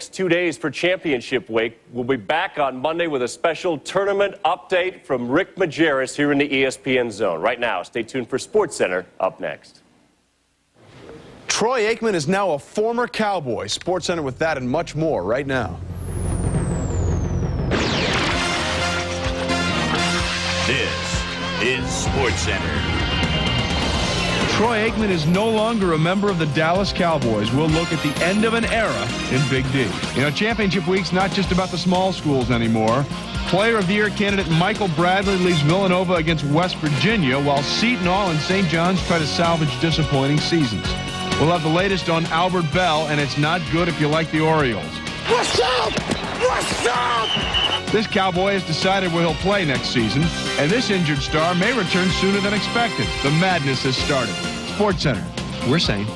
next 2 days for championship week. We'll be back on Monday with a special tournament update from Rick Majerus here in the ESPN Zone. Right now, stay tuned for SportsCenter up next. Troy Aikman is now a former Cowboy. SportsCenter with that and much more right now. This is SportsCenter. Troy Aikman is no longer a member of the Dallas Cowboys. We'll look at the end of an era in Big D. You know, championship week's not just about the small schools anymore. Player of the Year candidate Michael Bradley leaves Villanova against West Virginia, while Seton Hall and St. John's try to salvage disappointing seasons. We'll have the latest on Albert Belle, and it's not good if you like the Orioles. What's up? What's up? This Cowboy has decided where he'll play next season, and this injured star may return sooner than expected. The madness has started. SportsCenter, we're sane.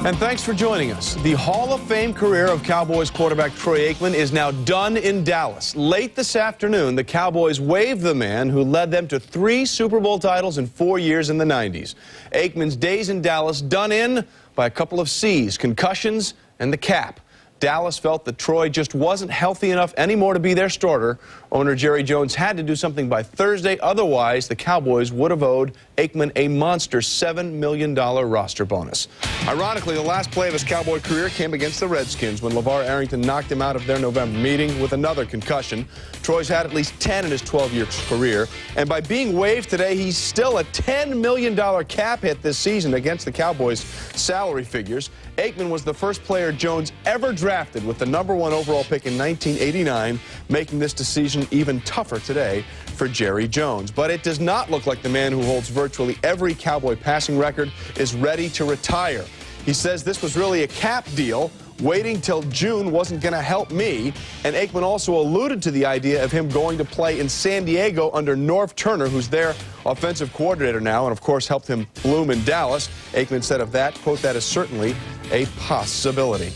And thanks for joining us. The Hall of Fame career of Cowboys quarterback Troy Aikman is now done in Dallas. Late this afternoon, the Cowboys waived the man who led them to 3 Super Bowl titles in 4 years in the 90s. Aikman's days in Dallas done in by a couple of C's, concussions and the cap. Dallas felt that Troy just wasn't healthy enough anymore to be their starter. Owner Jerry Jones had to do something by Thursday. Otherwise, the Cowboys would have owed Aikman a monster $7 million roster bonus. Ironically, the last play of his Cowboy career came against the Redskins when LeVar Arrington knocked him out of their November meeting with another concussion. Troy's had at least 10 in his 12-year career. And by being waived today, he's still a $10 million cap hit this season against the Cowboys' salary figures. Aikman was the first player Jones ever drafted with the #1 overall pick in 1989, making this decision even tougher today for Jerry Jones. But it does not look like the man who holds virtually every Cowboy passing record is ready to retire. He says this was really a cap deal. Waiting till June wasn't going to help me. And Aikman also alluded to the idea of him going to play in San Diego under Norv Turner, who's their offensive coordinator now, and of course helped him bloom in Dallas. Aikman said of that, quote, "That is certainly a possibility."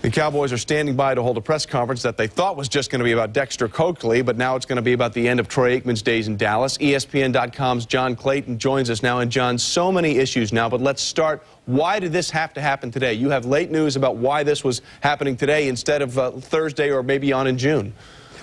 The Cowboys are standing by to hold a press conference that they thought was just going to be about Dexter Coakley, but now it's going to be about the end of Troy Aikman's days in Dallas. ESPN.com's John Clayton joins us now. And John, so many issues now, but let's start. Why did this have to happen today? You have late news about why this was happening today instead of Thursday or maybe on in June.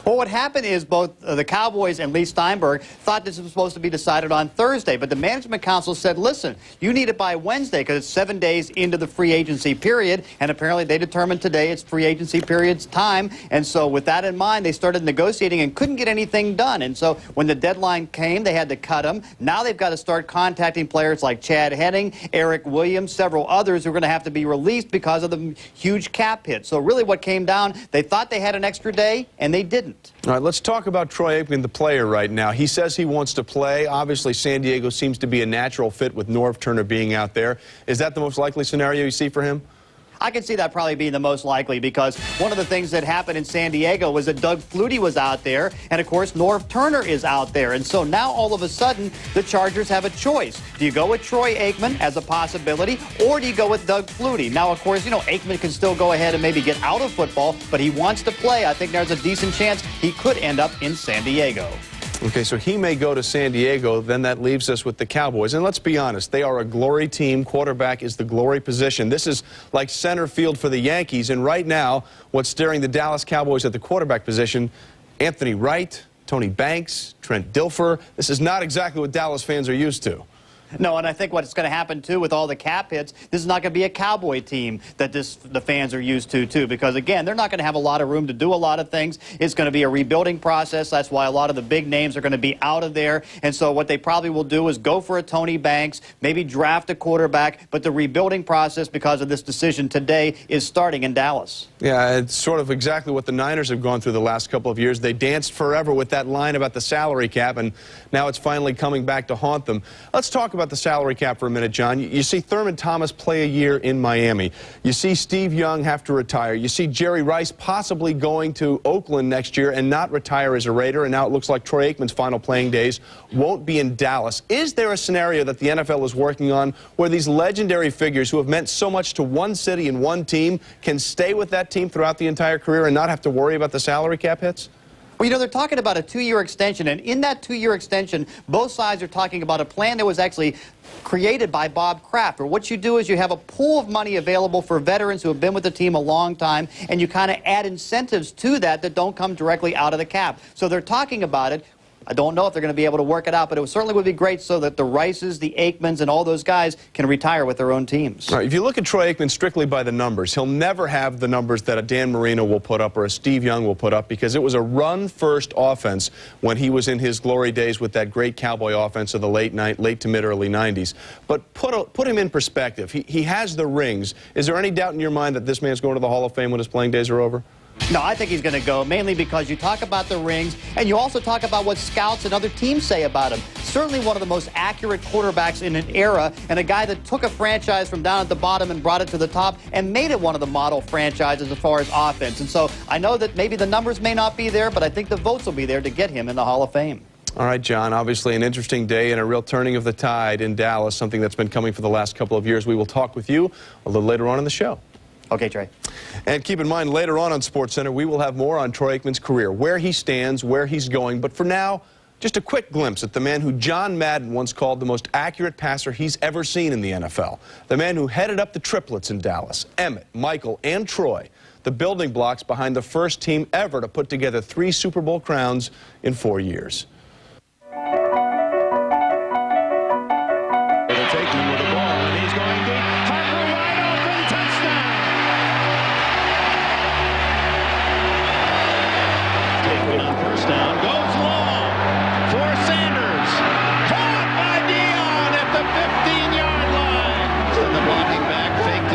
Well, what happened is both the Cowboys and Lee Steinberg thought this was supposed to be decided on Thursday, but the management council said, listen, you need it by Wednesday because it's 7 days into the free agency period, and apparently they determined today it's free agency period's time, and so with that in mind, they started negotiating and couldn't get anything done, and so when the deadline came, they had to cut them. Now they've got to start contacting players like Chad Henning, Eric Williams, several others who are going to have to be released because of the huge cap hit. So really what came down, they thought they had an extra day, and they didn't. All right, let's talk about Troy Aikman, the player, right now. He says he wants to play. Obviously, San Diego seems to be a natural fit with Norv Turner being out there. Is that the most likely scenario you see for him? I can see that probably being the most likely because one of the things that happened in San Diego was that Doug Flutie was out there, and of course Norv Turner is out there. And so now all of a sudden the Chargers have a choice. Do you go with Troy Aikman as a possibility, or do you go with Doug Flutie? Now, of course, you know, Aikman can still go ahead and maybe get out of football, but he wants to play. I think there's a decent chance he could end up in San Diego. Okay, so he may go to San Diego. Then that leaves us with the Cowboys. And let's be honest, they are a glory team. Quarterback is the glory position. This is like center field for the Yankees. And right now, what's staring the Dallas Cowboys at the quarterback position, Anthony Wright, Tony Banks, Trent Dilfer. This is not exactly what Dallas fans are used to. No, and I think what's going to happen, too, with all the cap hits, this is not going to be a Cowboy team that the fans are used to, too, because, again, they're not going to have a lot of room to do a lot of things. It's going to be a rebuilding process. That's why a lot of the big names are going to be out of there. And so what they probably will do is go for a Tony Banks, maybe draft a quarterback, but the rebuilding process, because of this decision today, is starting in Dallas. Yeah, it's sort of exactly what the Niners have gone through the last couple of years. They danced forever with that line about the salary cap, and now it's finally coming back to haunt them. Let's talk about about the salary cap for a minute, John. You see Thurman Thomas play a year in Miami. You see Steve Young have to retire. You see Jerry Rice possibly going to Oakland next year and not retire as a Raider. And now it looks like Troy Aikman's final playing days won't be in Dallas. Is there a scenario that the NFL is working on where these legendary figures who have meant so much to one city and one team can stay with that team throughout the entire career and not have to worry about the salary cap hits? Well, you know, they're talking about a 2-year extension, and in that 2-year extension, both sides are talking about a plan that was actually created by Bob Kraft. Or what you do is you have a pool of money available for veterans who have been with the team a long time, and you kind of add incentives to that don't come directly out of the cap. So they're talking about it. I don't know if they're going to be able to work it out, but it certainly would be great so that the Rices, the Aikmans, and all those guys can retire with their own teams. All right, if you look at Troy Aikman strictly by the numbers, he'll never have the numbers that a Dan Marino will put up or a Steve Young will put up, because it was a run-first offense when he was in his glory days with that great Cowboy offense of the late to mid-early 90s. But put him in perspective. He has the rings. Is there any doubt in your mind that this man's going to the Hall of Fame when his playing days are over? No, I think he's going to go, mainly because you talk about the rings, and you also talk about what scouts and other teams say about him. Certainly one of the most accurate quarterbacks in an era, and a guy that took a franchise from down at the bottom and brought it to the top and made it one of the model franchises as far as offense. And so I know that maybe the numbers may not be there, but I think the votes will be there to get him in the Hall of Fame. All right, John, obviously an interesting day and a real turning of the tide in Dallas, something that's been coming for the last couple of years. We will talk with you a little later on in the show. Okay, Trey. And keep in mind, later on SportsCenter, we will have more on Troy Aikman's career, where he stands, where he's going. But for now, just a quick glimpse at the man who John Madden once called the most accurate passer he's ever seen in the NFL. The man who headed up the triplets in Dallas, Emmett, Michael, and Troy, the building blocks behind the first team ever to put together 3 Super Bowl crowns in 4 years.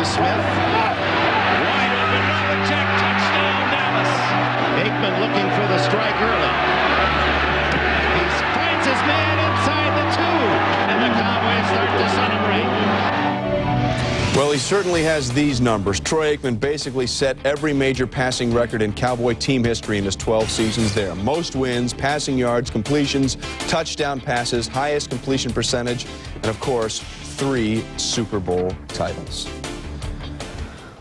Smith. Wide open, Belichick, touchdown, Dallas. Aikman looking for the strike early. He finds his man inside the 2, and the Cowboys start to celebrate. Well, he certainly has these numbers. Troy Aikman basically set every major passing record in Cowboy team history in his 12 seasons there. Most wins, passing yards, completions, touchdown passes, highest completion percentage, and of course, 3 Super Bowl titles.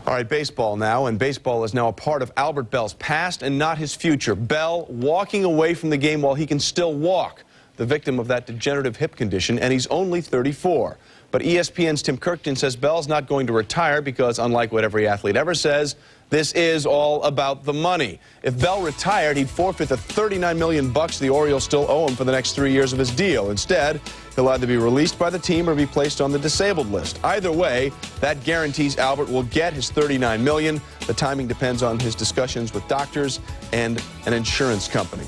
All right, baseball now, and baseball is now a part of Albert Belle's past and not his future. Belle walking away from the game while he can still walk, the victim of that degenerative hip condition, and he's only 34. But ESPN's Tim Kirkton says Belle's not going to retire because, unlike what every athlete ever says, this is all about the money. If Belle retired, he'd forfeit the $39 million the Orioles still owe him for the next 3 years of his deal. Instead, he'll either be released by the team or be placed on the disabled list. Either way, that guarantees Albert will get his $39 million. The timing depends on his discussions with doctors and an insurance company.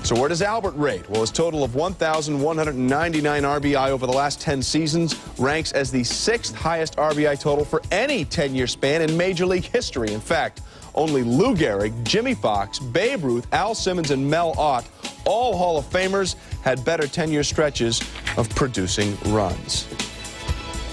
So where does Albert rate? Well, his total of 1,199 RBI over the last 10 seasons ranks as the 6th highest RBI total for any 10-year span in Major League history. In fact, only Lou Gehrig, Jimmy Fox, Babe Ruth, Al Simmons, and Mel Ott, all Hall of Famers, had better 10-year stretches of producing runs.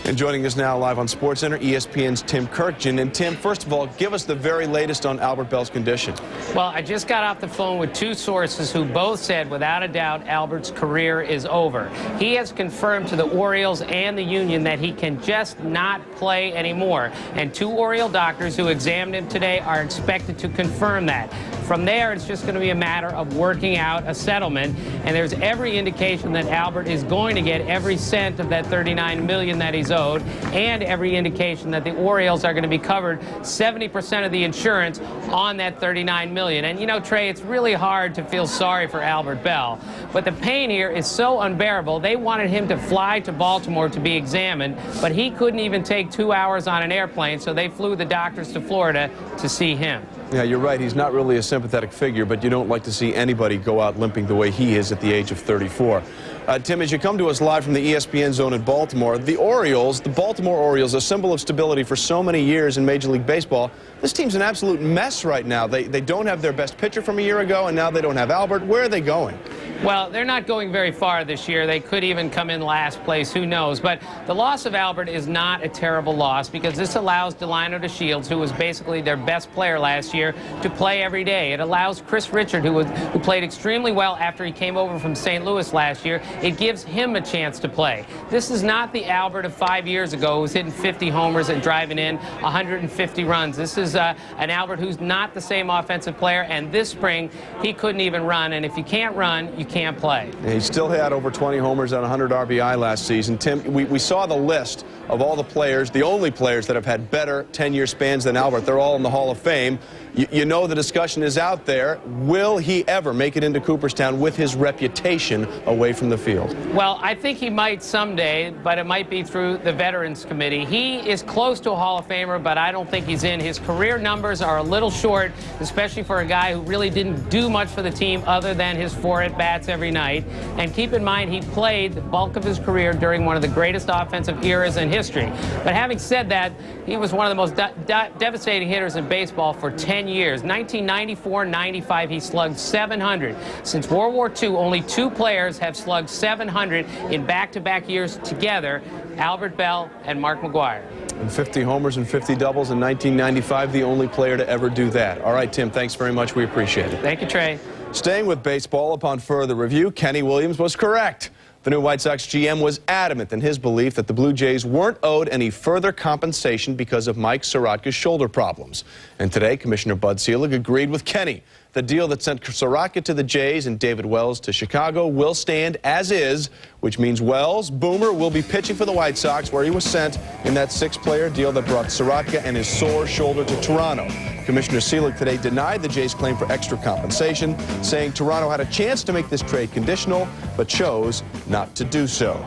And joining us now live on SportsCenter, ESPN's Tim Kirkton. And Tim, first of all, give us the very latest on Albert Belle's condition. Well, I just got off the phone with 2 sources who both said, without a doubt, Albert's career is over. He has confirmed to the Orioles and the Union that he can just not play anymore. And 2 Oriole doctors who examined him today are expected to confirm that. From there, it's just going to be a matter of working out a settlement. And there's every indication that Albert is going to get every cent of that $39 million that he's owed, and every indication that the Orioles are going to be covered 70% of the insurance on that $39 million. And, you know, Trey, it's really hard to feel sorry for Albert Belle, but the pain here is so unbearable. They wanted him to fly to Baltimore to be examined, but he couldn't even take 2 hours on an airplane, so they flew the doctors to Florida to see him. Yeah, you're right. He's not really a sympathetic figure, but you don't like to see anybody go out limping the way he is at the age of 34. Tim, as you come to us live from the ESPN zone in Baltimore, the Orioles, the Baltimore Orioles, a symbol of stability for so many years in Major League Baseball, this team's an absolute mess right now. They don't have their best pitcher from a year ago, and now they don't have Albert. Where are they going? Well, they're not going very far this year. They could even come in last place. Who knows? But the loss of Albert is not a terrible loss because this allows Delino DeShields, who was basically their best player last year, to play every day. It allows Chris Richard, who played extremely well after he came over from St. Louis last year, it gives him a chance to play. This is not the Albert of 5 years ago who was hitting 50 homers and driving in 150 runs. This is an Albert who's not the same offensive player, and this spring he couldn't even run. And if you can't run, you can't play. He still had over 20 homers and 100 RBI last season. Tim, we saw the list of all the players, the only players that have had better 10-year spans than Albert. They're all in the Hall of Fame. You know the discussion is out there. Will he ever make it into Cooperstown with his reputation away from the field? Well, I think he might someday, but it might be through the Veterans Committee. He is close to a Hall of Famer, but I don't think he's in. His career numbers are a little short, especially for a guy who really didn't do much for the team other than his 4 at-bats every night. And keep in mind, he played the bulk of his career during one of the greatest offensive eras in history. But having said that, he was one of the most devastating hitters in baseball for 10 years. 1994-95, he slugged 700. Since World War II, only 2 players have slugged 700 in back-to-back years together, Albert Belle and Mark McGwire. And 50 homers and 50 doubles in 1995, the only player to ever do that. All right, Tim, thanks very much. We appreciate it. Thank you, Trey. Staying with baseball, upon further review, Kenny Williams was correct. The new White Sox GM was adamant in his belief that the Blue Jays weren't owed any further compensation because of Mike Sorotka's shoulder problems. And today, Commissioner Bud Selig agreed with Kenny. The deal that sent Sorotka to the Jays and David Wells to Chicago will stand as is, which means Wells, Boomer, will be pitching for the White Sox, where he was sent in that 6-player deal that brought Sorotka and his sore shoulder to Toronto. Commissioner Selig today denied the Jays' claim for extra compensation, saying Toronto had a chance to make this trade conditional, but chose not to do so.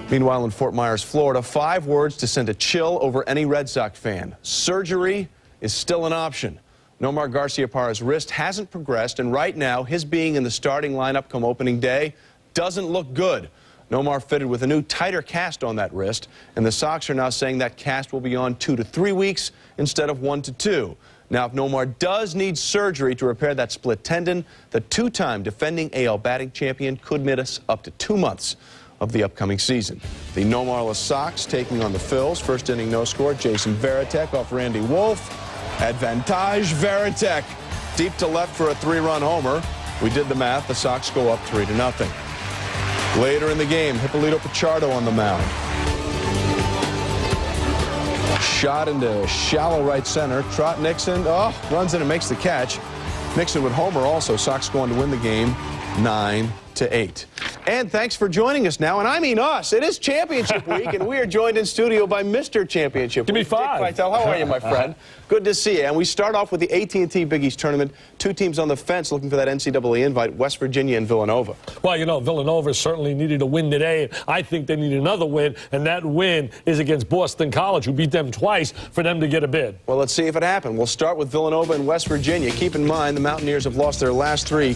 Meanwhile, in Fort Myers, Florida, 5 words to send a chill over any Red Sox fan. Surgery is still an option. Nomar Garciaparra's wrist hasn't progressed, and right now, his being in the starting lineup come opening day doesn't look good. Nomar fitted with a new tighter cast on that wrist, and the Sox are now saying that cast will be on 2 to 3 weeks instead of 1 to 2. Now, if Nomar does need surgery to repair that split tendon, the 2-time defending AL batting champion could miss up to 2 months of the upcoming season. The Nomarless Sox taking on the Phils. First inning no score. Jason Varitek off Randy Wolf. Advantage Varitek deep to left for a 3-run homer. We did the math. The Sox go up 3-0. Later in the game, Hippolito Pichardo on the mound. Shot into shallow right center. Trot Nixon, runs in and makes the catch. Nixon would homer also. Sox going to win the game 9-8. And thanks for joining us now, and I mean us. It is Championship Week, and we are joined in studio by Mr. Championship Week. Give me 5. Dick Vitale, how are you, my friend? Good to see you. And we start off with the AT&T Big East Tournament. 2 teams on the fence looking for that NCAA invite, West Virginia and Villanova. Well, you know, Villanova certainly needed a win today. I think they need another win, and that win is against Boston College, who beat them twice, for them to get a bid. Well, let's see if it happened. We'll start with Villanova and West Virginia. Keep in mind, the Mountaineers have lost their last 3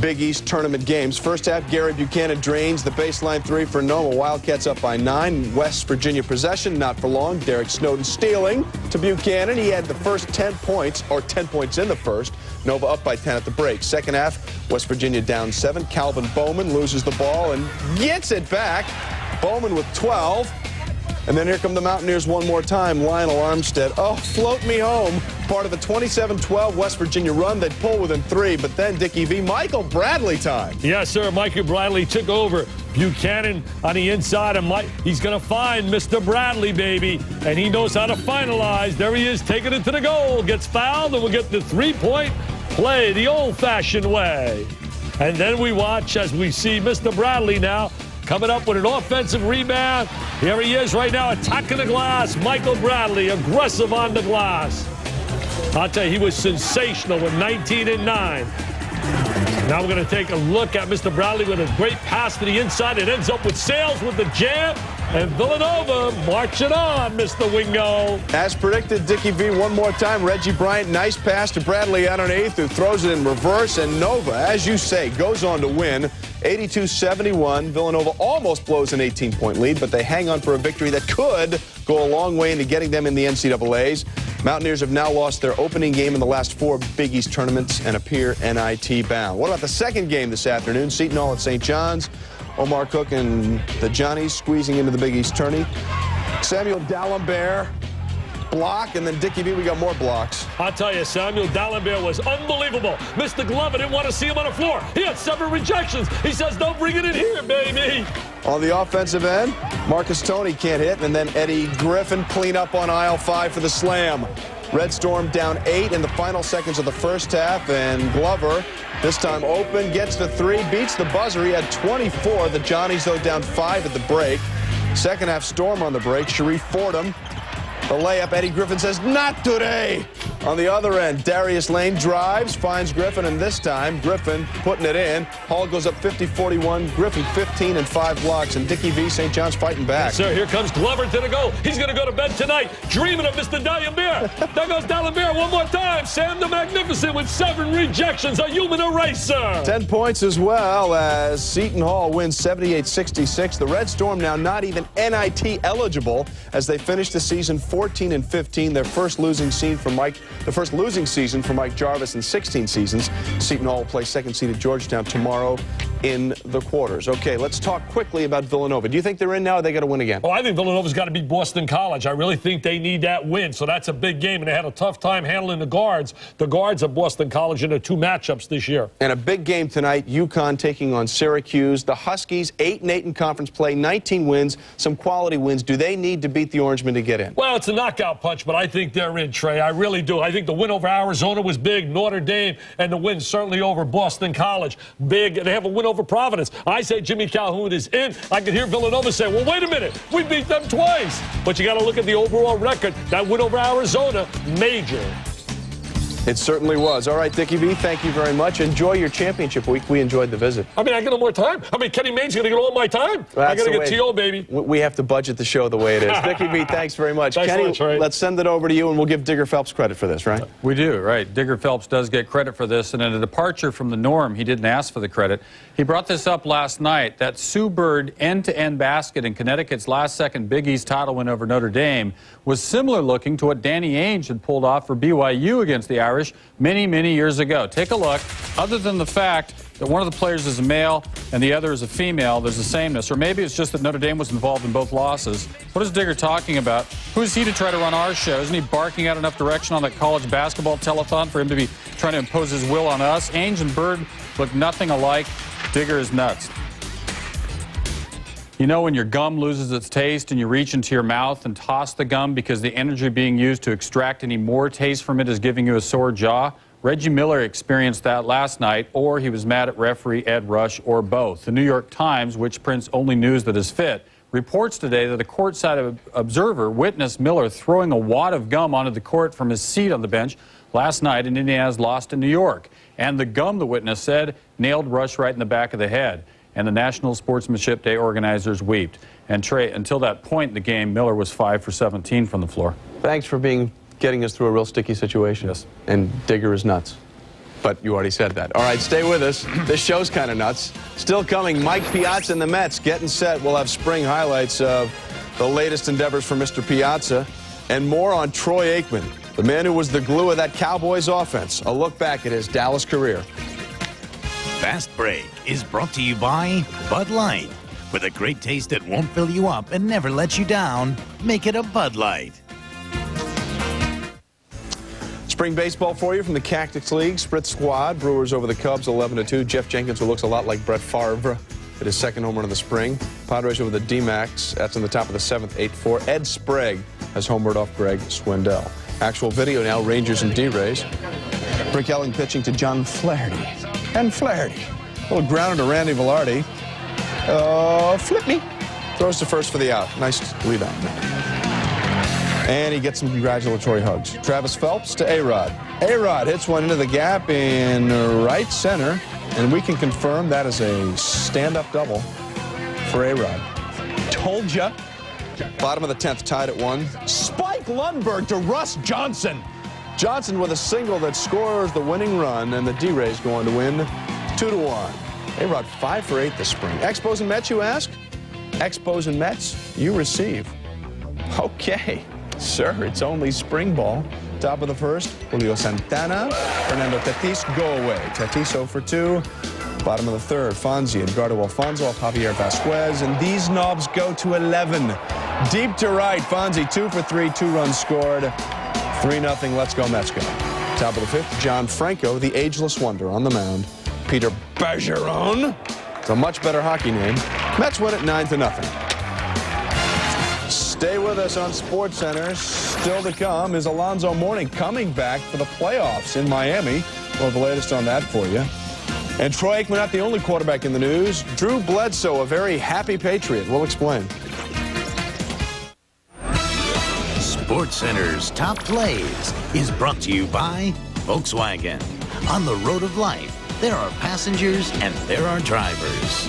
Big East Tournament games. First half, Gary Buchanan drains the baseline 3 for Nova. Wildcats up by 9. West Virginia possession, not for long. Derek Snowden stealing to Buchanan. He had the first 10 points, or 10 points in the first. Nova up by 10 at the break. Second half, West Virginia down 7. Calvin Bowman loses the ball and gets it back. Bowman with 12. And then here come the Mountaineers one more time. Lionel Armstead, float me home. Part of the 27-12 West Virginia run. They'd pull within 3, but then Dickie V, Michael Bradley time. Yes, sir. Michael Bradley took over. Buchanan on the inside, and he's going to find Mr. Bradley, baby. And he knows how to finalize. There he is, taking it to the goal. Gets fouled, and we'll get the 3-point play the old-fashioned way. And then we watch as we see Mr. Bradley now coming up with an offensive rebound. Here he is right now, attacking the glass. Michael Bradley, aggressive on the glass. I'll tell you, he was sensational with 19 and 9. Now we're going to take a look at Mr. Bradley with a great pass to the inside. It ends up with Sales with the jam. And Villanova marching on, Mr. Wingo. As predicted, Dickie V one more time. Reggie Bryant, nice pass to Bradley underneath, who throws it in reverse. And Nova, as you say, goes on to win 82-71. Villanova almost blows an 18-point lead, but they hang on for a victory that could go a long way into getting them in the NCAAs. Mountaineers have now lost their opening game in the last 4 Big East tournaments and appear NIT bound. What about the second game this afternoon? Seton Hall at St. John's. Omar Cook and the Johnnies squeezing into the Big East tourney. Samuel D'Alembert, block, and then Dickie V, we got more blocks. I'll tell you, Samuel D'Alembert was unbelievable. Mr. Glover didn't want to see him on the floor. He had 7 rejections. He says, don't bring it in here, baby. On the offensive end, Marcus Toney can't hit, and then Eddie Griffin clean up on aisle 5 for the slam. Red Storm down 8 in the final seconds of the first half, and Glover, this time open, gets the 3, beats the buzzer. He had 24. The Johnnies, though, down 5 at the break. Second half Storm on the break. Sharif Fordham. The layup, Eddie Griffin says, not today. On the other end, Darius Lane drives, finds Griffin, and this time, Griffin putting it in. Hall goes up 50-41. Griffin 15 and 5 blocks, and Dickie V, St. John's fighting back. Yes, sir, here comes Glover to the goal. He's going to go to bed tonight dreaming of Mr. D'Alembert. There goes D'Alembert one more time. Sam the Magnificent with 7 rejections, a human eraser. 10 points as well as Seton Hall wins 78-66. The Red Storm now not even NIT eligible as they finish the season 14 and 15, their first losing season for Mike Jarvis in 16 seasons. Seton Hall will play second seeded Georgetown tomorrow in the quarters. Okay, let's talk quickly about Villanova. Do you think they're in now, or they got to win again? Oh, I think Villanova's got to beat Boston College. I really think they need that win, so that's a big game, and they had a tough time handling the guards of Boston College in the 2 matchups this year. And a big game tonight, UConn taking on Syracuse. The Huskies, 8-8 in conference play, 19 wins, some quality wins. Do they need to beat the Orangemen to get in? Well, it's a knockout punch, but I think they're in, Trey. I really do. I think the win over Arizona was big, Notre Dame, and the win certainly over Boston College. Big. They have a win over Providence. I say Jimmy Calhoun is in. I can hear Villanova say, well, wait a minute. We beat them twice. But you got to look at the overall record. That win over Arizona, major. It certainly was. All right, Dickie V, thank you very much. Enjoy your championship week. We enjoyed the visit. I mean, I get no more time. I mean, Kenny Maine's going to get all my time. I got to get T.O., baby. We have to budget the show the way it is. Dickie V, thanks very much. Thanks Kenny, much, Ray. Let's send it over to you, and we'll give Digger Phelps credit for this, right? We do, right. Digger Phelps does get credit for this, and in a departure from the norm, he didn't ask for the credit. He brought this up last night. That Sue Bird end-to-end basket in Connecticut's last-second Big East title win over Notre Dame was similar looking to what Danny Ainge had pulled off for BYU against the Irish many years ago. Take a look. Other than the fact that one of the players is a male and the other is a female, there's a sameness. Or maybe it's just that Notre Dame was involved in both losses. What is Digger talking about? Who is he to try to run our show? Isn't he barking out enough direction on that college basketball telethon for him to be trying to impose his will on us? Ainge and Bird look nothing alike. Digger is nuts. You know when your gum loses its taste and you reach into your mouth and toss the gum because the energy being used to extract any more taste from it is giving you a sore jaw? Reggie Miller experienced that last night, or he was mad at referee Ed Rush, or both. The New York Times, which prints only news that is fit, reports today that a courtside observer witnessed Miller throwing a wad of gum onto the court from his seat on the bench last night in Indiana's loss to New York. And the gum, the witness said, nailed Rush right in the back of the head. And the National Sportsmanship Day organizers wept. And Trey, until that point in the game, Miller was 5 for 17 from the floor. Thanks for getting us through a real sticky situation. Yes. And Digger is nuts. But you already said that. All right, stay with us. This show's kind of nuts. Still coming, Mike Piazza and the Mets getting set. We'll have spring highlights of the latest endeavors for Mr. Piazza and more on Troy Aikman, the man who was the glue of that Cowboys offense. A look back at his Dallas career. Fast Break is brought to you by Bud Light. With a great taste that won't fill you up and never let you down, make it a Bud Light. Spring baseball for you from the Cactus League. Spritz squad. Brewers over the Cubs 11-2. Jeff Jenkins, who looks a lot like Brett Favre, hit his second home run of the spring. Padres over the D-Macs. That's in the top of the 7th, 8-4. Ed Sprague has homered off Greg Swindell. Actual video now, Rangers and D-Rays. Rick Elling pitching to John Flaherty. And Flaherty. A little grounded to Randy Velarde. Flip me. Throws to first for the out. Nice rebound. And he gets some congratulatory hugs. Travis Phelps to A-Rod. A-Rod hits one into the gap in right center. And we can confirm that is a stand-up double for A-Rod. Told ya. Bottom of the 10th, tied at 1. Spike Lundberg to Russ Johnson. Johnson with a single that scores the winning run, and the D-Rays going to win 2-1. A-Rod 5 for 8 this spring. Expos and Mets, you ask? Expos and Mets, you receive. Okay, sir, it's only spring ball. Top of the first, Julio Santana, Fernando Tatis go away. Tatis 0 for 2. Bottom of the third, Fonzie, Edgardo Alfonso, Javier Vasquez, and these knobs go to 11. Deep to right, Fonzie 2 for 3, 2 runs scored. 3-0, let's go Mets go. Top of the fifth, John Franco, the ageless wonder on the mound. Peter Bergeron, it's a much better hockey name. Mets win it 9-0. Stay with us on SportsCenter. Still to come is Alonzo Mourning coming back for the playoffs in Miami. We'll have the latest on that for you. And Troy Aikman, not the only quarterback in the news. Drew Bledsoe, a very happy Patriot. We'll explain. SportsCenter's Top Plays is brought to you by Volkswagen. On the road of life, there are passengers and there are drivers.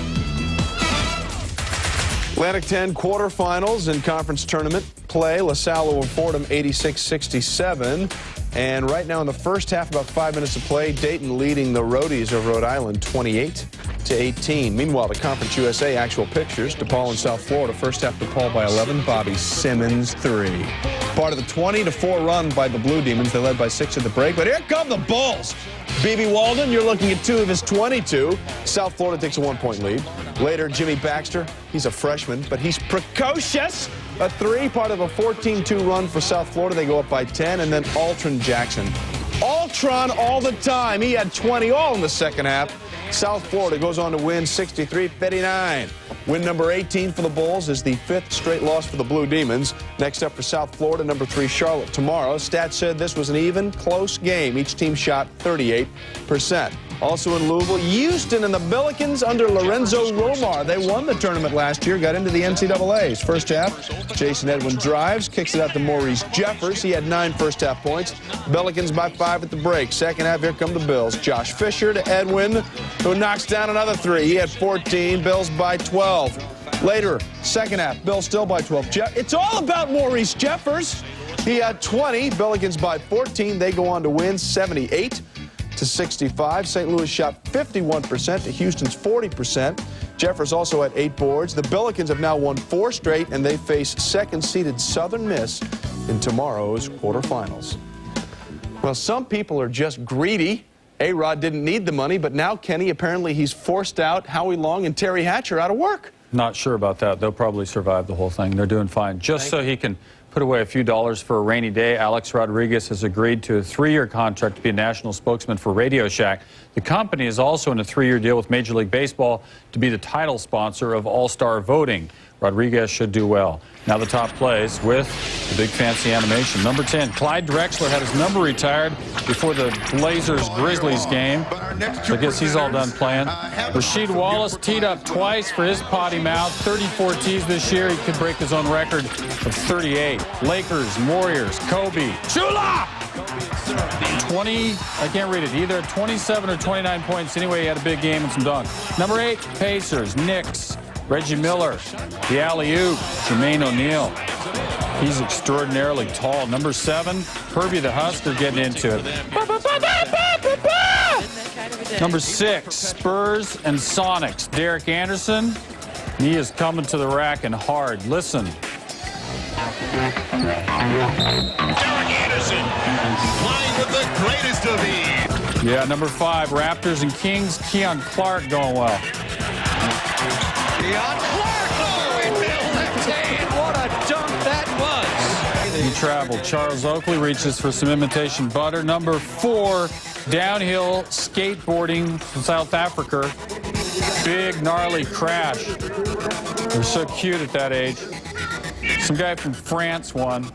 Atlantic 10 quarterfinals in conference tournament play. LaSalle over Fordham 86-67. And right now in the first half, about 5 minutes to play, Dayton leading the Roadies of Rhode Island 28-18. Meanwhile, the Conference USA actual pictures. DePaul in South Florida. First half DePaul by 11. Bobby Simmons 3. Part of the 20-4 run by the Blue Demons. They led by 6 at the break. But here come the Bulls. B.B. Walden, you're looking at 2 of his 22. South Florida takes a 1-point lead. Later, Jimmy Baxter. He's a freshman, but he's precocious. A 3, part of a 14-2 run for South Florida. They go up by 10. And then Altron Jackson. Altron all the time. He had 20 all in the second half. South Florida goes on to win 63-59. Win number 18 for the Bulls is the 5th straight loss for the Blue Demons. Next up for South Florida, number 3 Charlotte tomorrow. Stats said this was an even, close game. Each team shot 38%. Also in Louisville, Houston and the Billikens under Lorenzo Romar. They won the tournament last year, got into the NCAAs. First half, Jason Edwin drives, kicks it out to Maurice Jeffers. He had 9 first-half points. Billikens by 5 at the break. Second half, here come the Bills. Josh Fisher to Edwin, who knocks down another 3. He had 14. Bills by 12. Later, second half, Bills still by 12. It's all about Maurice Jeffers. He had 20. Billikens by 14. They go on to win 78-65. St. Louis shot 51% to Houston's 40%. Jeffers also had 8 boards. The Billikens have now won 4 straight, and they face second-seeded Southern Miss in tomorrow's quarterfinals. Well, some people are just greedy. A-Rod didn't need the money, but now, Kenny, apparently he's forced out Howie Long and Terry Hatcher out of work. Not sure about that. They'll probably survive the whole thing. They're doing fine. Just so he can put away a few dollars for a rainy day, Alex Rodriguez has agreed to a 3-year contract to be a national spokesman for Radio Shack. The company is also in a 3-year deal with Major League Baseball to be the title sponsor of All-Star voting. Rodriguez should do well. Now the top plays with the big fancy animation. Number 10, Clyde Drexler had his number retired before the Blazers-Grizzlies game. So I guess he's all done playing. Rasheed Wallace teed up twice for his potty mouth. 34 tees this year. He could break his own record of 38. Lakers, Warriors, Kobe, Chula! 20, I can't read it, either 27 or 29 points. Anyway, he had a big game and some dunks. Number 8, Pacers, Knicks, Reggie Miller, the alley-oop, Jermaine O'Neal. He's extraordinarily tall. Number 7, Herbie the Husker getting into it. Number 6, Spurs and Sonics, Derek Anderson. He is coming to the rack and hard. Listen. Derek Anderson playing with the greatest of ease. Yeah, number 5, Raptors and Kings, Keon Clark going well. Keon Clark, oh, he nailed left hand. What a dunk that was. He traveled. Charles Oakley reaches for some imitation butter. Number 4, downhill skateboarding from South Africa. Big, gnarly crash. They're so cute at that age. Some guy from France won.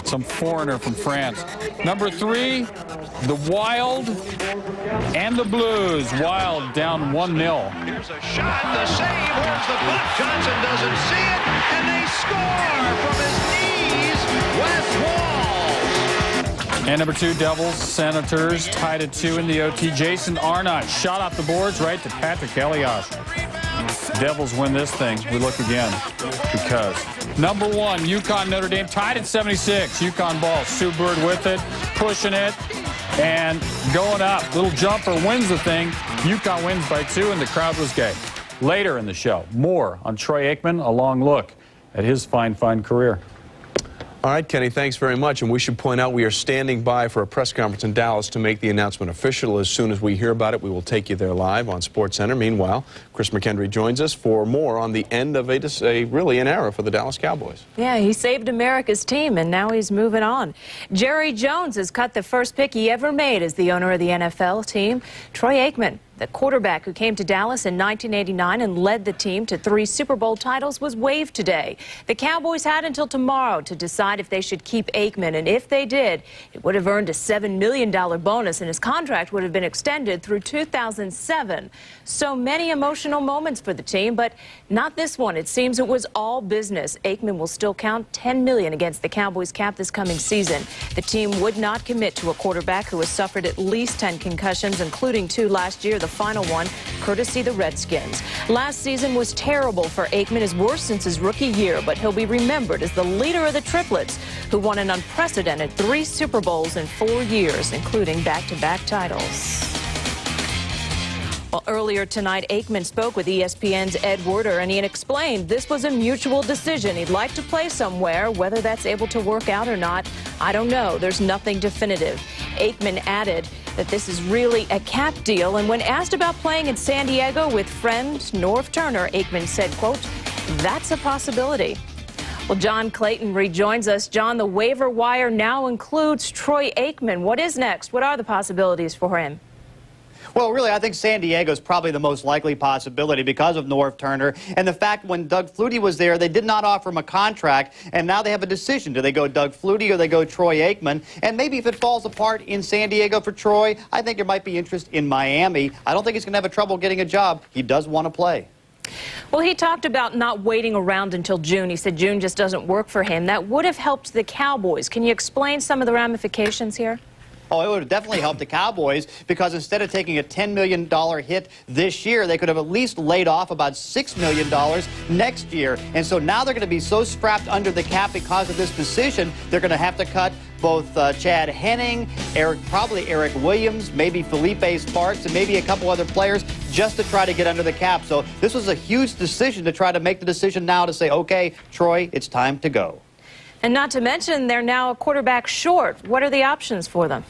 Some foreigner from France. Number 3, the Wild and the Blues. Wild down 1-0. Here's a shot, the save, where's the butt? Johnson doesn't see it, and they score from his knees. Wes Walls. And number 2, Devils, Senators, tied at 2 in the OT. Jason Arnott shot off the boards right to Patrick Elias. Devils win this thing. We look again because number 1, UConn Notre Dame, tied at 76. UConn ball, Sue Bird with it, pushing it, and going up. Little jumper wins the thing. UConn wins by 2, and the crowd was gay. Later in the show, more on Troy Aikman, a long look at his fine career. All right, Kenny, thanks very much. And we should point out we are standing by for a press conference in Dallas to make the announcement official. As soon as we hear about it, we will take you there live on SportsCenter. Meanwhile, Chris McKendry joins us for more on the end of really an era for the Dallas Cowboys. Yeah, he saved America's team, and now he's moving on. Jerry Jones has cut the first pick he ever made as the owner of the NFL team. Troy Aikman, the quarterback who came to Dallas in 1989 and led the team to 3 Super Bowl titles, was waived today. The Cowboys had until tomorrow to decide if they should keep Aikman, and if they did, it would have earned a $7 million bonus, and his contract would have been extended through 2007. So many emotional moments for the team, but not this one. It seems it was all business. Aikman will still count $10 million against the Cowboys cap this coming season. The team would not commit to a quarterback who has suffered at least 10 concussions, including 2 last year, the final one courtesy the Redskins. Last season was terrible for Aikman, his worst since his rookie year, but he'll be remembered as the leader of the triplets who won an unprecedented 3 Super Bowls in 4 years, including back-to-back titles. Well, earlier tonight, Aikman spoke with ESPN's Ed Werder, and he explained this was a mutual decision. He'd like to play somewhere. Whether that's able to work out or not, I don't know. There's nothing definitive. Aikman added that this is really a cap deal, and when asked about playing in San Diego with friend Norv Turner, Aikman said, quote, "That's a possibility." Well, John Clayton rejoins us. John, the waiver wire now includes Troy Aikman. What is next? What are the possibilities for him? Well, really, I think San Diego is probably the most likely possibility because of Norv Turner and the fact when Doug Flutie was there, they did not offer him a contract, and now they have a decision. Do they go Doug Flutie or they go Troy Aikman? And maybe if it falls apart in San Diego for Troy, I think there might be interest in Miami. I don't think he's going to have trouble getting a job. He does want to play. Well, he talked about not waiting around until June. He said June just doesn't work for him. That would have helped the Cowboys. Can you explain some of the ramifications here? Oh, it would have definitely helped the Cowboys because instead of taking a $10 million hit this year, they could have at least laid off about $6 million next year. And so now they're going to be so strapped under the cap because of this decision, they're going to have to cut both Chad Henning, probably Eric Williams, maybe Felipe Sparks, and maybe a couple other players just to try to get under the cap. So this was a huge decision to try to make the decision now to say, okay, Troy, it's time to go. And not to mention, they're now a quarterback short. What are the options for them?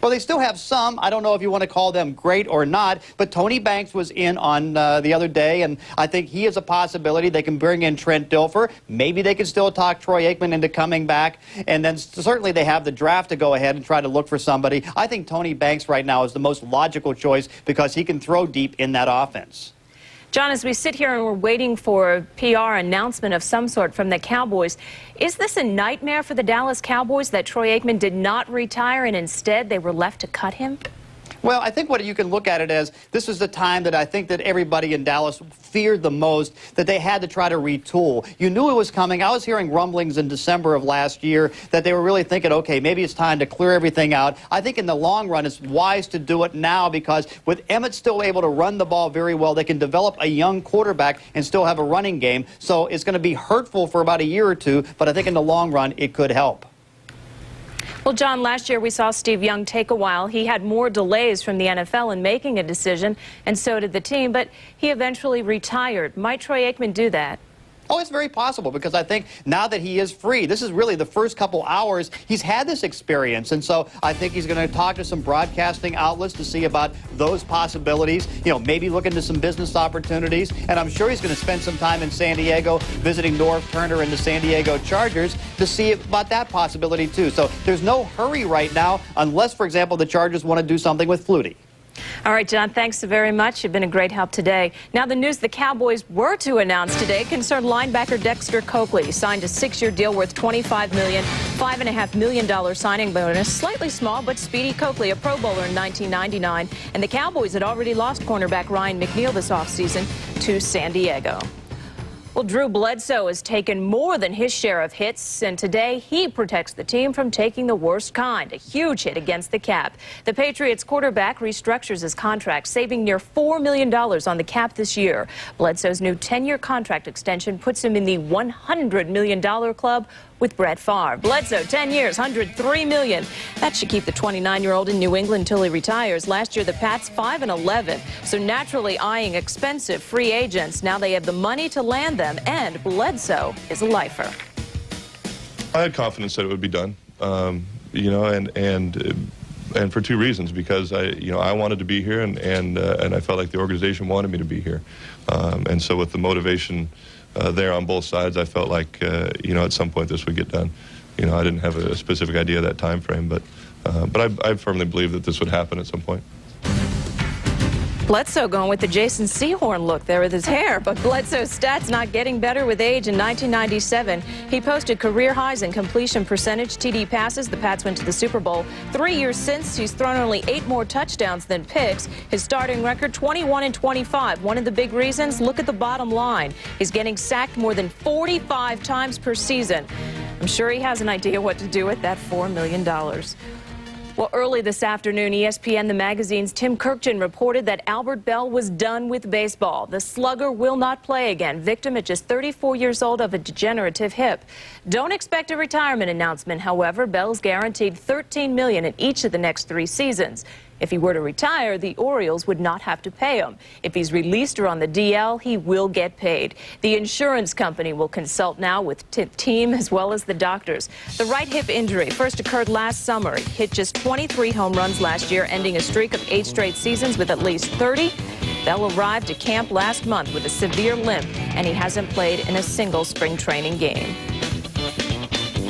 Well, they still have some. I don't know if you want to call them great or not, but Tony Banks was in on the other day, and I think he is a possibility. They can bring in Trent Dilfer. Maybe they can still talk Troy Aikman into coming back, and then certainly they have the draft to go ahead and try to look for somebody. I think Tony Banks right now is the most logical choice because he can throw deep in that offense. John, as we sit here and we're waiting for a PR announcement of some sort from the Cowboys, is this a nightmare for the Dallas Cowboys that Troy Aikman did not retire and instead they were left to cut him? Well, I think what you can look at it as, this is the time that I think that everybody in Dallas feared the most, that they had to try to retool. You knew it was coming. I was hearing rumblings in December of last year that they were really thinking, okay, maybe it's time to clear everything out. I think in the long run, it's wise to do it now because with Emmett still able to run the ball very well, they can develop a young quarterback and still have a running game. So it's going to be hurtful for about a year or two, but I think in the long run, it could help. Well, John, last year we saw Steve Young take a while. He had more delays from the NFL in making a decision, and so did the team, but he eventually retired. Might Troy Aikman do that? Oh, it's very possible because I think now that he is free, this is really the first couple hours he's had this experience. And so I think he's going to talk to some broadcasting outlets to see about those possibilities, you know, maybe look into some business opportunities. And I'm sure he's going to spend some time in San Diego visiting Norv Turner and the San Diego Chargers to see about that possibility, too. So there's no hurry right now unless, for example, the Chargers want to do something with Flutie. All right, John, thanks very much. You've been a great help today. Now, the news the Cowboys were to announce today concerned linebacker Dexter Coakley. He signed a 6-year deal worth $25 million, $5.5 million signing bonus. Slightly small, but speedy Coakley, a Pro Bowler in 1999. And the Cowboys had already lost cornerback Ryan McNeil this offseason to San Diego. Well, Drew Bledsoe has taken more than his share of hits, and today he protects the team from taking the worst kind, a huge hit against the cap. The Patriots quarterback restructures his contract, saving near $4 million on the cap this year. Bledsoe's new 10-year contract extension puts him in the $100 million club with Brett Favre. Bledsoe, 10 years, $103 million. That should keep the 29-year-old in New England until he retires. Last year, the Pats 5-11, so naturally eyeing expensive free agents. Now they have the money to land them, and Bledsoe is a lifer. I had confidence that it would be done, you know, and for two reasons, because I wanted to be here, and I felt like the organization wanted me to be here, and so with the motivation there on both sides, I felt like you know, at some point this would get done. You know, I didn't have a specific idea of that time frame, but I firmly believe that this would happen at some point. Bledsoe going with the Jason Sehorn look there with his hair, but Bledsoe's stats not getting better with age. In 1997, he posted career highs in completion percentage, TD passes. The Pats went to the Super Bowl. 3 years since, he's thrown only 8 more touchdowns than picks. His starting record, 21-25. One of the big reasons, look at the bottom line. He's getting sacked more than 45 times per season. I'm sure he has an idea what to do with that $4 million. Well, early this afternoon, ESPN, the magazine's Tim Kirkjian reported that Albert Belle was done with baseball. The slugger will not play again, victim at just 34 years old of a degenerative hip. Don't expect a retirement announcement, however. Belle's guaranteed $13 million in each of the next 3 seasons. If he were to retire, the Orioles would not have to pay him. If he's released or on the DL, he will get paid. The insurance company will consult now with the team as well as the doctors. The right hip injury first occurred last summer. He hit just 23 home runs last year, ending a streak of 8 straight seasons with at least 30. Belle arrived to camp last month with a severe limp, and he hasn't played in a single spring training game.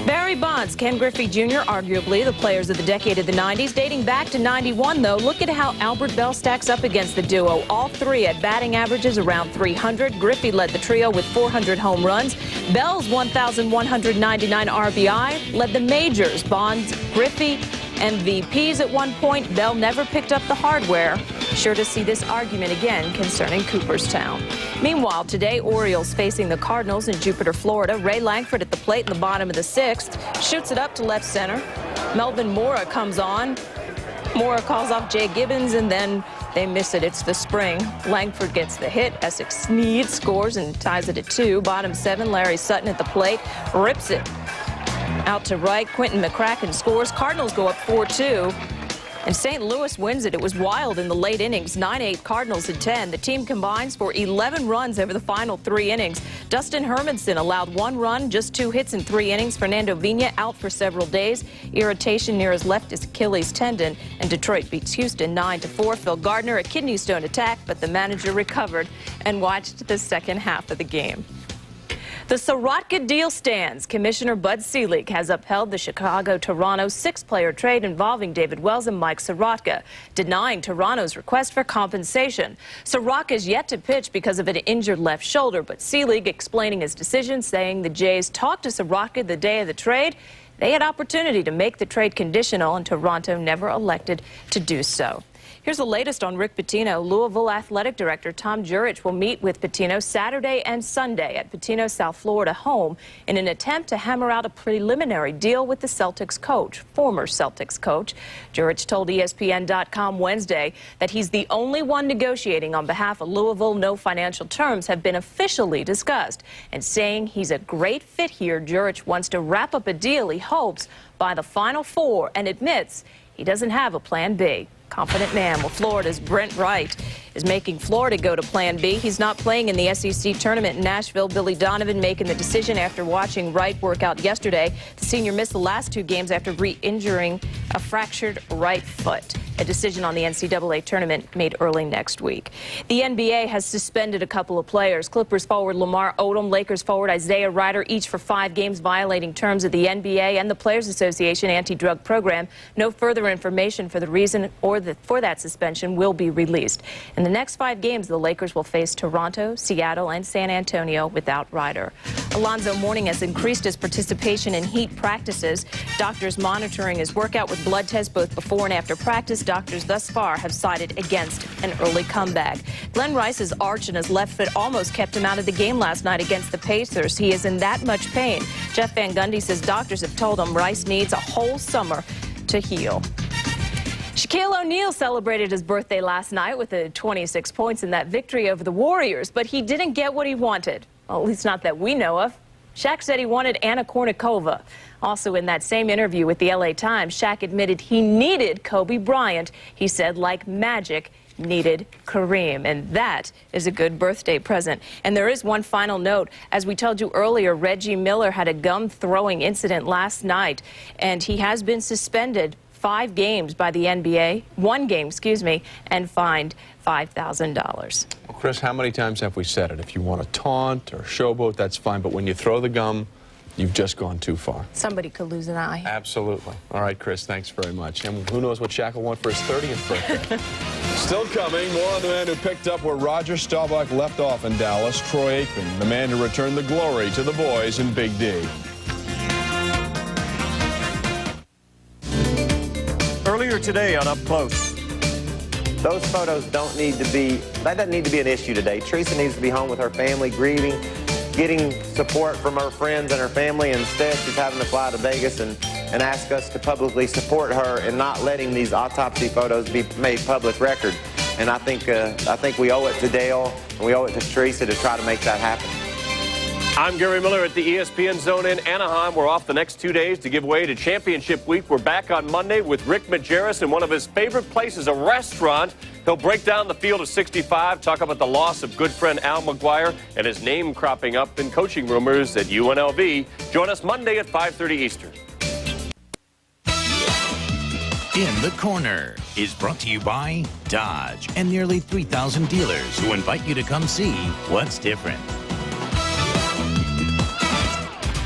Barry Bonds, Ken Griffey Jr., arguably the players of the decade of the 90s. Dating back to 91, though, look at how Albert Belle stacks up against the duo. All 3 at batting averages around 300. Griffey led the trio with 400 home runs. Belle's 1,199 RBI led the majors. Bonds, Griffey, MVPs at one point. Belle never picked up the hardware. Sure to see this argument again concerning Cooperstown. Meanwhile, today, Orioles facing the Cardinals in Jupiter, Florida. Ray Langford at the plate in the bottom of the 6th. Shoots it up to left center. Melvin Mora comes on. Mora calls off Jay Gibbons, and then they miss it. It's the spring. Langford gets the hit. Essex Snead scores and ties it at 2. Bottom 7, Larry Sutton at the plate. Rips it out to right. Quentin McCracken scores. Cardinals go up 4-2. And St. Louis wins it. It was wild in the late innings. 9-8 Cardinals in 10. The team combines for 11 runs over the final 3 innings. Dustin Hermanson allowed 1 run, just 2 hits in 3 innings. Fernando Vina out for several days. Irritation near his left Achilles tendon. And Detroit beats Houston 9-4. Phil Gardner, a kidney stone attack, but the manager recovered and watched the second half of the game. The Sorotka deal stands. Commissioner Bud Selig has upheld the Chicago-Toronto 6-player trade involving David Wells and Mike Sorotka, denying Toronto's request for compensation. Sorotka is yet to pitch because of an injured left shoulder, but Selig explaining his decision, saying the Jays talked to Sorotka the day of the trade. They had opportunity to make the trade conditional, and Toronto never elected to do so. Here's the latest on Rick Pitino. Louisville Athletic Director Tom Jurich will meet with Pitino Saturday and Sunday at Pitino's South Florida home in an attempt to hammer out a preliminary deal with the Celtics coach, former Celtics coach. Jurich told ESPN.com Wednesday that he's the only one negotiating on behalf of Louisville. No financial terms have been officially discussed. And saying he's a great fit here, Jurich wants to wrap up a deal he hopes by the Final Four and admits he doesn't have a plan B. Confident man. Well, Florida's Brent Wright is making Florida go to Plan B. He's not playing in the SEC tournament in Nashville. Billy Donovan making the decision after watching Wright work out yesterday. The senior missed the last 2 games after re-injuring a fractured right foot. A decision on the NCAA tournament made early next week. The NBA has suspended a couple of players. Clippers forward Lamar Odom, Lakers forward Isaiah Rider, each for 5 games violating terms of the NBA and the Players Association anti-drug program. No further information for the reason or for that suspension will be released. In the next 5 games, the Lakers will face Toronto, Seattle, and San Antonio without Rider. Alonzo Mourning has increased his participation in heat practices. Doctors monitoring his workout with blood tests both before and after practice. Doctors thus far have sided against an early comeback. Glenn Rice's arch in his left foot almost kept him out of the game last night against the Pacers. He is in that much pain. Jeff Van Gundy says doctors have told him Rice needs a whole summer to heal. Shaquille O'Neal celebrated his birthday last night with 26 points in that victory over the Warriors, but he didn't get what he wanted. Well, at least not that we know of. Shaq said he wanted Anna Kournikova. Also in that same interview with the LA Times, Shaq admitted he needed Kobe Bryant. He said, like magic, needed Kareem, and that is a good birthday present. And there is one final note. As we told you earlier, Reggie Miller had a gum throwing incident last night, and he has been suspended 5 games by the NBA, 1 game, and fined $5,000. Well, Chris, how many times have we said it? If you want to taunt or showboat, that's fine, but when you throw the gum, you've just gone too far. Somebody could lose an eye. Absolutely. All right, Chris, thanks very much. And who knows what Shaq will want for his 30th birthday. Still coming, more on the man who picked up where Roger Staubach left off in Dallas, Troy Aikman, the man who returned the glory to the boys in Big D. Earlier today on Up Close. Those photos don't need to be, that doesn't need to be an issue today. Teresa needs to be home with her family, grieving, getting support from her friends and her family. Instead, she's having to fly to Vegas and ask us to publicly support her and not letting these autopsy photos be made public record. And I think we owe it to Dale and we owe it to Teresa to try to make that happen. I'm Gary Miller at the ESPN Zone in Anaheim. We're off the next 2 days to give way to Championship Week. We're back on Monday with Rick Majerus in one of his favorite places, a restaurant. He'll break down the field of 65, talk about the loss of good friend Al McGuire and his name cropping up in coaching rumors at UNLV. Join us Monday at 5:30 Eastern. In the Corner is brought to you by Dodge and nearly 3,000 dealers who invite you to come see what's different.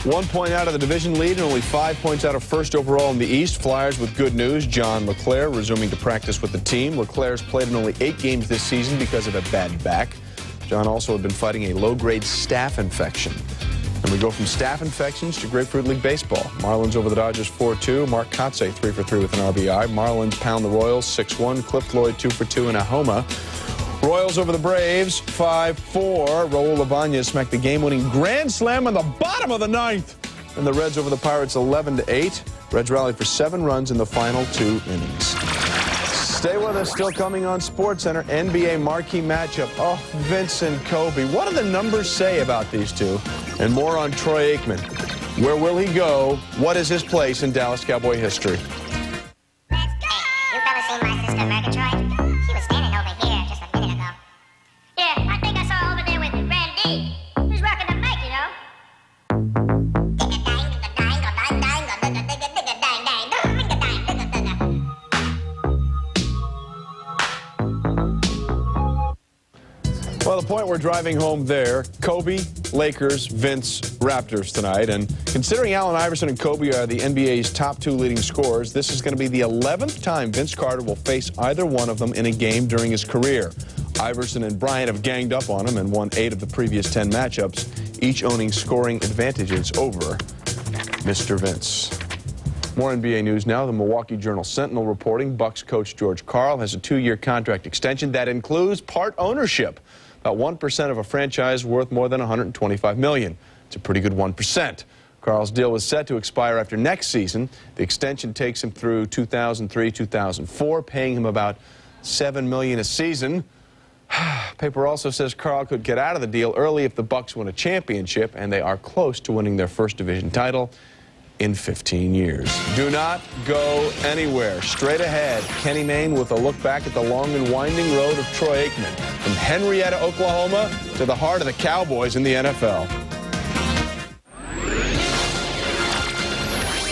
1 point out of the division lead and only 5 points out of first overall in the East. Flyers with good news. John LeClaire resuming to practice with the team. LeClaire's played in only 8 games this season because of a bad back. John also had been fighting a low-grade staph infection. And we go from staph infections to Grapefruit League Baseball. Marlins over the Dodgers 4-2. Mark Kotze 3-for-3 with an RBI. Marlins pound the Royals 6-1. Cliff Floyd 2-for-2 in a homer. Royals over the Braves, 5-4. Raul Ibanez smacked the game-winning grand slam in the bottom of the 9th. And the Reds over the Pirates, 11-8. Reds rallied for 7 runs in the final 2 innings. Stay with us. Still coming on SportsCenter. NBA marquee matchup. Oh, Vince and Kobe. What do the numbers say about these two? And more on Troy Aikman. Where will he go? What is his place in Dallas Cowboy history? Hey, you fellas seen my sister Murgatroyd? She was standing over here just a minute ago. Yeah, I think I saw her over there with Randy. Who's rocking the mic, you know? Well, the point we're driving home there, Kobe, Lakers, Vince, Raptors tonight. And considering Allen Iverson and Kobe are the NBA's top 2 leading scorers, this is going to be the 11th time Vince Carter will face either one of them in a game during his career. Iverson and Bryant have ganged up on him and won 8 of the previous 10 matchups, each owning scoring advantages over Mr. Vince. More NBA news now. The Milwaukee Journal-Sentinel reporting Bucks coach George Karl has a 2-year contract extension that includes part ownership. About 1% of a franchise worth more than $125 million. It's a pretty good 1%. Karl's deal was set to expire after next season. The extension takes him through 2003-2004, paying him about $7 million a season. Paper also says Karl could get out of the deal early if the Bucks win a championship, and they are close to winning their first division title in 15 years. Do not go anywhere. Straight ahead, Kenny Mayne with a look back at the long and winding road of Troy Aikman. From Henrietta, Oklahoma, to the heart of the Cowboys in the NFL.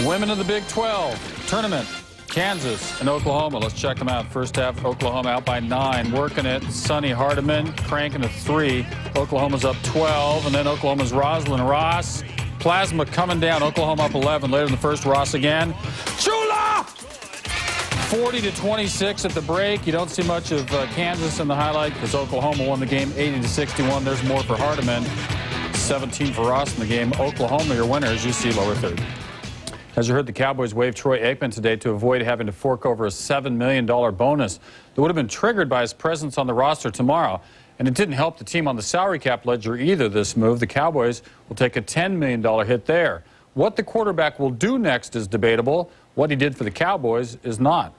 Women of the Big 12 tournament, Kansas and Oklahoma. Let's check them out. First half, Oklahoma out by 9, working it. Sonny Hardiman cranking a 3. Oklahoma's up 12, and then Oklahoma's Rosalind Ross. Plasma coming down. Oklahoma up 11. Later in the first, Ross again. Chula! 40-26 at the break. You don't see much of Kansas in the highlight because Oklahoma won the game 80-61. There's more for Hardiman. 17 for Ross in the game. Oklahoma, your winners. You see lower third. As you heard, the Cowboys waived Troy Aikman today to avoid having to fork over a $7 million bonus that would have been triggered by his presence on the roster tomorrow. And it didn't help the team on the salary cap ledger either, this move. The Cowboys will take a $10 million hit there. What the quarterback will do next is debatable. What he did for the Cowboys is not.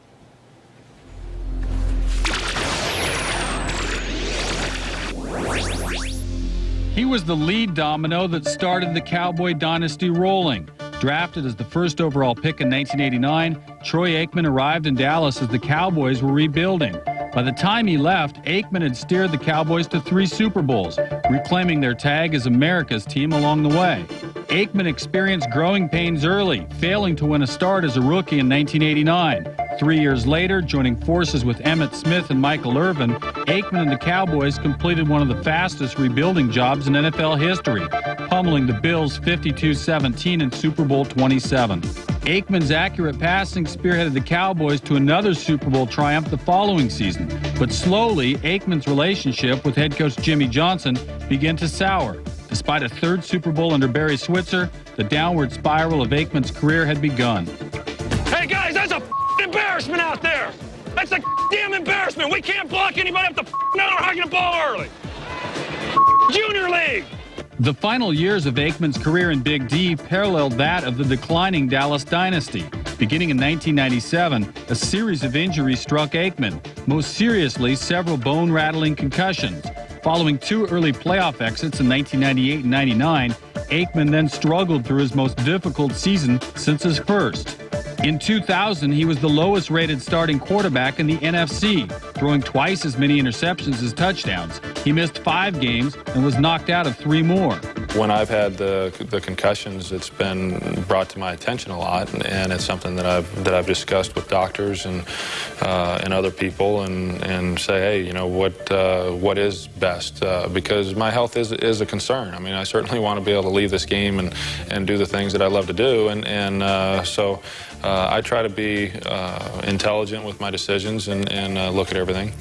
He was the lead domino that started the Cowboy dynasty rolling. Drafted as the first overall pick in 1989, Troy Aikman arrived in Dallas as the Cowboys were rebuilding. By the time he left, Aikman had steered the Cowboys to 3 Super Bowls, reclaiming their tag as America's team along the way. Aikman experienced growing pains early, failing to win a start as a rookie in 1989. 3 years later, joining forces with Emmitt Smith and Michael Irvin, Aikman and the Cowboys completed one of the fastest rebuilding jobs in NFL history, pummeling the Bills 52-17 in Super Bowl 27. Aikman's accurate passing spearheaded the Cowboys to another Super Bowl triumph the following season. But slowly, Aikman's relationship with head coach Jimmy Johnson began to sour. Despite a 3rd Super Bowl under Barry Switzer, the downward spiral of Aikman's career had begun. Hey, guys, that's a embarrassment out there. That's a damn embarrassment. We can't block anybody up the hour hugging the ball early. Junior League. The final years of Aikman's career in Big D paralleled that of the declining Dallas dynasty. Beginning in 1997, a series of injuries struck Aikman, most seriously several bone-rattling concussions. Following 2 early playoff exits in 1998 and 99, Aikman then struggled through his most difficult season since his first. In 2000, he was the lowest-rated starting quarterback in the NFC, throwing twice as many interceptions as touchdowns. He missed 5 games and was knocked out of 3 more. When I've had the concussions, it's been brought to my attention a lot, and it's something that I've discussed with doctors and other people, and say, hey, you know, what is best? Because my health is a concern. I mean, I certainly want to be able to leave this game and do the things that I love to do, so I try to be intelligent with my decisions and look at everything.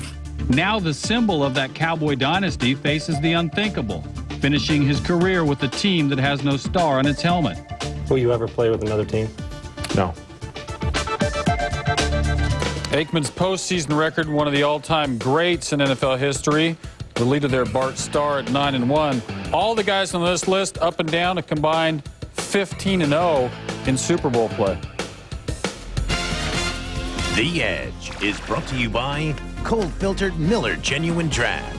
Now the symbol of that Cowboy dynasty faces the unthinkable, finishing his career with a team that has no star on its helmet. Will you ever play with another team? No. Aikman's postseason record, one of the all-time greats in NFL history. The leader there, Bart Starr, at 9-1. All the guys on this list, up and down, a combined 15-0 in Super Bowl play. The Edge is brought to you by cold-filtered Miller Genuine Draft.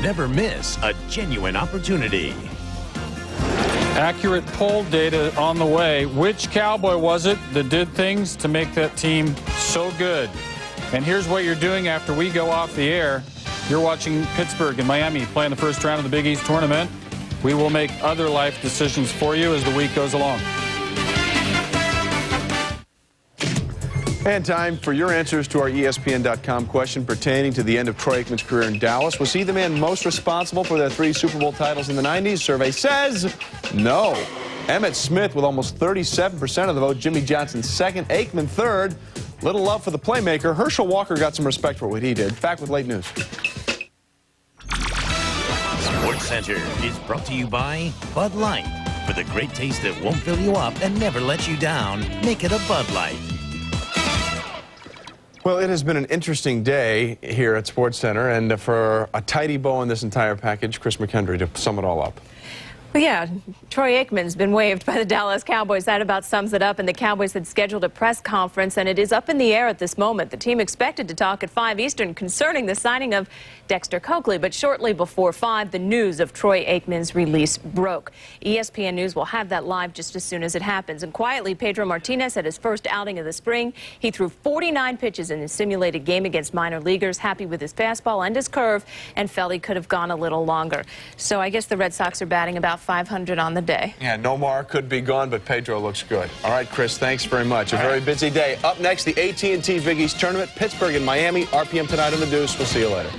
Never miss a genuine opportunity. Accurate poll data on the way. Which Cowboy was it that did things to make that team so good? And here's what you're doing after we go off the air. You're watching Pittsburgh and Miami playing the first round of the Big East tournament. We will make other life decisions for you as the week goes along. And time for your answers to our ESPN.com question pertaining to the end of Troy Aikman's career in Dallas. Was he the man most responsible for their 3 Super Bowl titles in the 90s? Survey says no. Emmitt Smith with almost 37% of the vote. Jimmy Johnson second. Aikman third. Little love for the playmaker. Herschel Walker got some respect for what he did. Back with late news. SportsCenter is brought to you by Bud Light. For the great taste that won't fill you up and never let you down, make it a Bud Light. Well, it has been an interesting day here at SportsCenter, and for a tidy bow on this entire package, Chris McHenry to sum it all up. Well, yeah, Troy Aikman's been waived by the Dallas Cowboys. That about sums it up. And the Cowboys had scheduled a press conference, and it is up in the air at this moment. The team expected to talk at 5 Eastern concerning the signing of Dexter Coakley. But shortly before 5, the news of Troy Aikman's release broke. ESPN News will have that live just as soon as it happens. And quietly, Pedro Martinez had his first outing of the spring. He threw 49 pitches in his simulated game against minor leaguers, happy with his fastball and his curve, and felt he could have gone a little longer. So I guess the Red Sox are batting about 500 on the day. Yeah, Nomar could be gone, but Pedro looks good. All right, Chris, thanks very much. A very busy day. Up next, the AT&T Big East Tournament, Pittsburgh and Miami, RPM tonight on the Deuce. We'll see you later.